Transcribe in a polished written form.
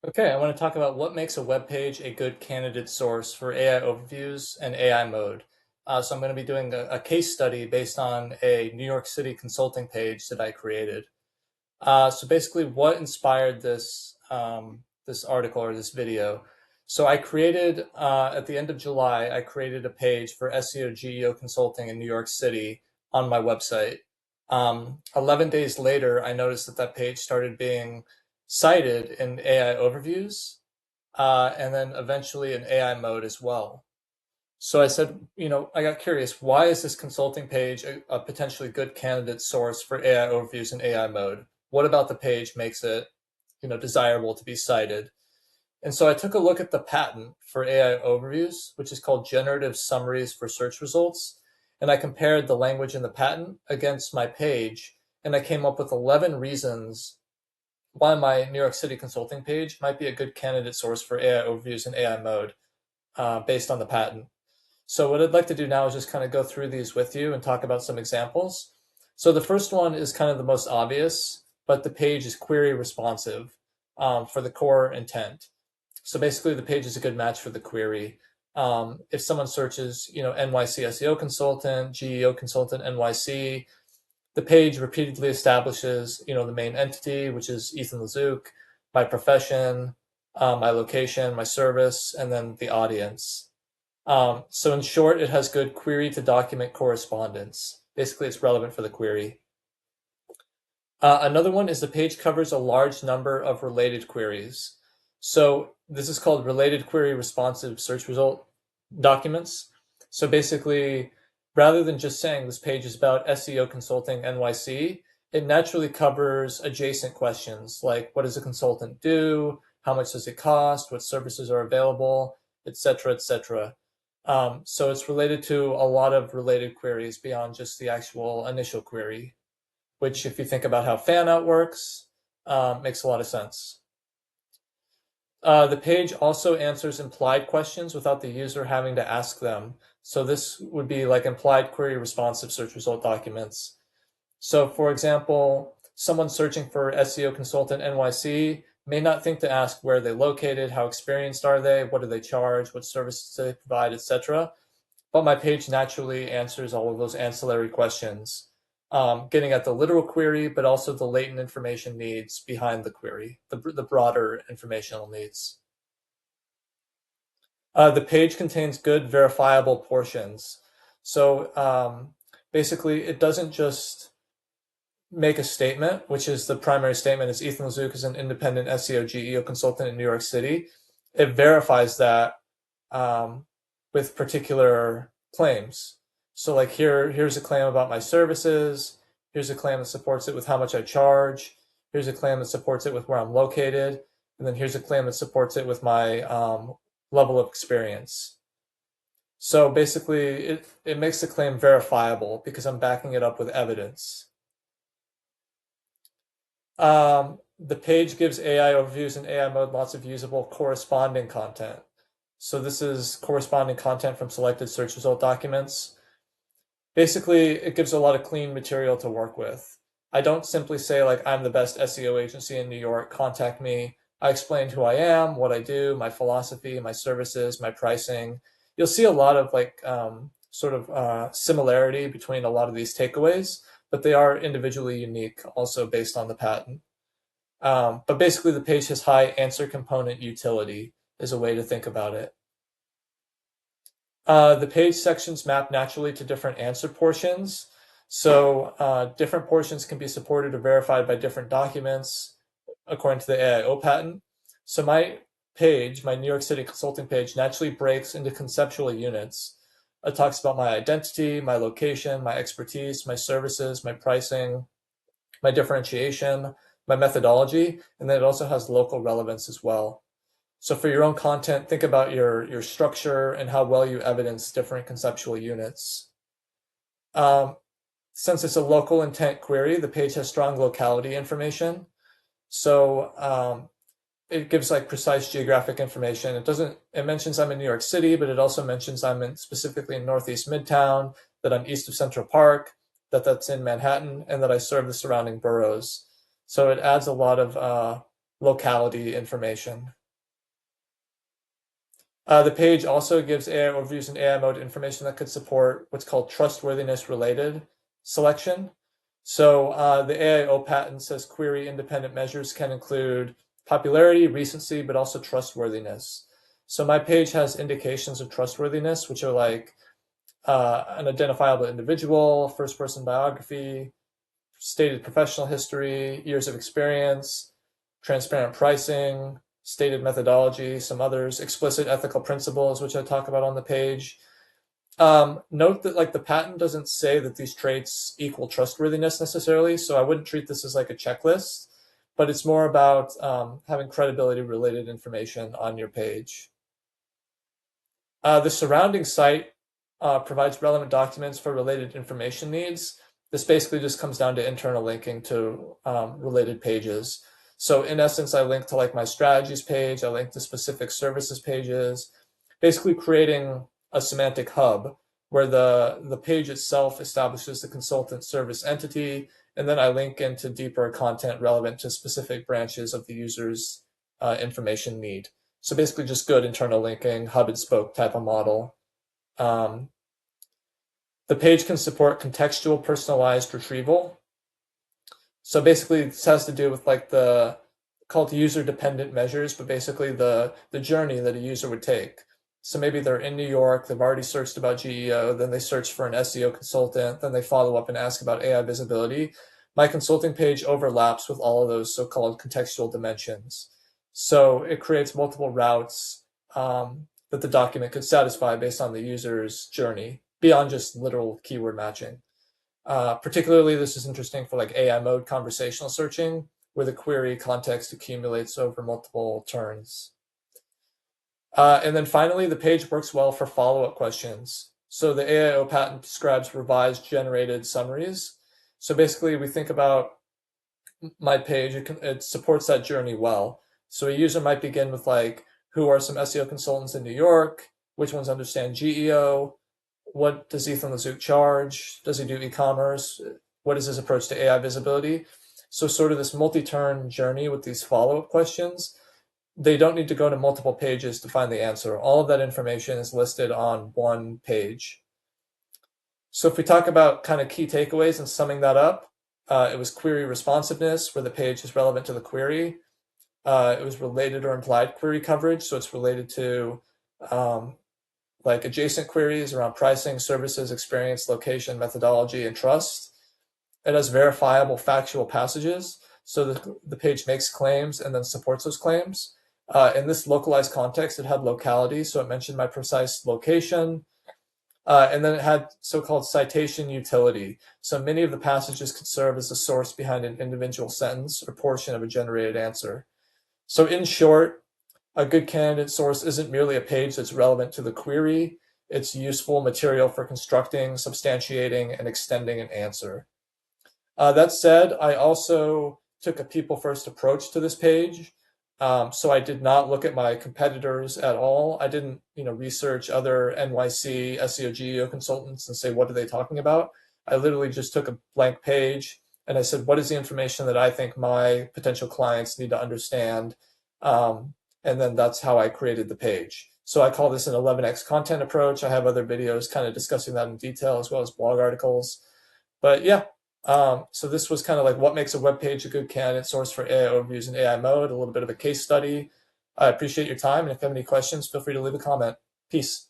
Okay, I want to talk about what makes a web page a good candidate source for AI overviews and AI mode. So I'm going to be doing a case study based on a New York City consulting page that I created. So basically, what inspired this article or this video? So I created at the end of July, I created a page for SEO GEO consulting in New York City on my website. 11 days later, I noticed that that page started being cited in AI overviews, and then eventually in AI mode as well. So I said, I got curious, why is this consulting page a potentially good candidate source for AI overviews in AI mode? What about the page makes it, desirable to be cited? And so I took a look at the patent for AI overviews, which is called Generative Summaries for Search Results. And I compared the language in the patent against my page, and I came up with 11 reasons why my New York City consulting page might be a good candidate source for AI overviews in AI mode based on the patent. So what I'd like to do now is just kind of go through these with you and talk about some examples. So the first one is kind of the most obvious, but the page is query responsive for the core intent. So basically the page is a good match for the query. If someone searches, NYC SEO consultant, GEO consultant, NYC, the page repeatedly establishes, the main entity, which is Ethan Lezouk, my profession, my location, my service, and then the audience. So in short, it has good query to document correspondence. Basically, it's relevant for the query. Another one is the page covers a large number of related queries. So this is called related query responsive search result documents. So basically, rather than just saying this page is about SEO consulting NYC, it naturally covers adjacent questions like what does a consultant do, how much does it cost, what services are available, etc., etc. So it's related to a lot of related queries beyond just the actual initial query, which if you think about how fan out works, makes a lot of sense. The page also answers implied questions without the user having to ask them. So this would be like implied query responsive search result documents. So for example, someone searching for SEO consultant NYC may not think to ask where they're located, how experienced are they, what do they charge, what services do they provide, etc. But my page naturally answers all of those ancillary questions, getting at the literal query, but also the latent information needs behind the query, the broader informational needs. The page contains good verifiable portions. So basically, it doesn't just make a statement, which is the primary statement is Ethan Lezouk is an independent SEO GEO consultant in New York City. It verifies that with particular claims. So like here's a claim about my services. Here's a claim that supports it with how much I charge. Here's a claim that supports it with where I'm located. And then here's a claim that supports it with my level of experience. So basically, it makes the claim verifiable because I'm backing it up with evidence. The page gives AI overviews in AI mode lots of usable corresponding content. So this is corresponding content from selected search result documents. Basically, it gives a lot of clean material to work with. I don't simply say like, I'm the best SEO agency in New York, contact me. I explain who I am, what I do, my philosophy, my services, my pricing. You'll see a lot of like similarity between a lot of these takeaways, but they are individually unique also based on the patent. But basically the page has high answer component utility is a way to think about it. The page sections map naturally to different answer portions. So different portions can be supported or verified by different documents according to the AIO patent. So my page, my New York City consulting page, naturally breaks into conceptual units. It talks about my identity, my location, my expertise, my services, my pricing, my differentiation, my methodology, and then it also has local relevance as well. So for your own content, think about your structure and how well you evidence different conceptual units. Since it's a local intent query, the page has strong locality information. So it gives like precise geographic information. It mentions I'm in New York City, but it also mentions I'm specifically in Northeast Midtown, that I'm east of Central Park, that's in Manhattan, and that I serve the surrounding boroughs. So it adds a lot of locality information. The page also gives AI overviews and AI mode information that could support what's called trustworthiness related selection. So the AIO patent says query independent measures can include popularity, recency, but also trustworthiness. So my page has indications of trustworthiness, which are like an identifiable individual, first person biography, stated professional history, years of experience, transparent pricing, stated methodology, some others, explicit ethical principles, which I talk about on the page. Note that like the patent doesn't say that these traits equal trustworthiness necessarily, so I wouldn't treat this as like a checklist, but it's more about having credibility related information on your page. The surrounding site provides relevant documents for related information needs. This basically just comes down to internal linking to related pages. So in essence, I link to like my strategies page, I link to specific services pages, basically creating a semantic hub where the page itself establishes the consultant service entity, and then I link into deeper content relevant to specific branches of the user's information need. So basically just good internal linking, hub and spoke type of model. The page can support contextual personalized retrieval. So basically this has to do with like the called user dependent measures, but basically the journey that a user would take. So maybe they're in New York, they've already searched about GEO, then they search for an SEO consultant, then they follow up and ask about AI visibility. My consulting page overlaps with all of those so-called contextual dimensions. So it creates multiple routes that the document could satisfy based on the user's journey, beyond just literal keyword matching. Particularly, this is interesting for like AI mode conversational searching, where the query context accumulates over multiple turns. And then finally, the page works well for follow-up questions. So the AIO patent describes revised generated summaries. So basically, we think about my page, it supports that journey well. So a user might begin with like, who are some SEO consultants in New York? Which ones understand GEO? What does Ethan Lezook charge? Does he do e-commerce? What is his approach to AI visibility? So sort of this multi-turn journey with these follow-up questions. They don't need to go to multiple pages to find the answer. All of that information is listed on one page. So if we talk about kind of key takeaways and summing that up, it was query responsiveness, where the page is relevant to the query. It was related or implied query coverage, so it's related to like adjacent queries around pricing, services, experience, location, methodology, and trust. It has verifiable factual passages, so the page makes claims and then supports those claims. In this localized context, it had locality, so it mentioned my precise location. And then it had so-called citation utility. So many of the passages could serve as a source behind an individual sentence or portion of a generated answer. So in short, a good candidate source isn't merely a page that's relevant to the query. It's useful material for constructing, substantiating, and extending an answer. That said, I also took a people-first approach to this page. So I did not look at my competitors at all. I didn't, research other NYC SEO GEO consultants and say, what are they talking about? I literally just took a blank page and I said, what is the information that I think my potential clients need to understand? And then that's how I created the page. So I call this an 11x content approach. I have other videos kind of discussing that in detail, as well as blog articles. But yeah, so this was kind of like what makes a web page a good candidate source for AI overviews in AI mode, a little bit of a case study. I appreciate your time. And if you have any questions, feel free to leave a comment. Peace.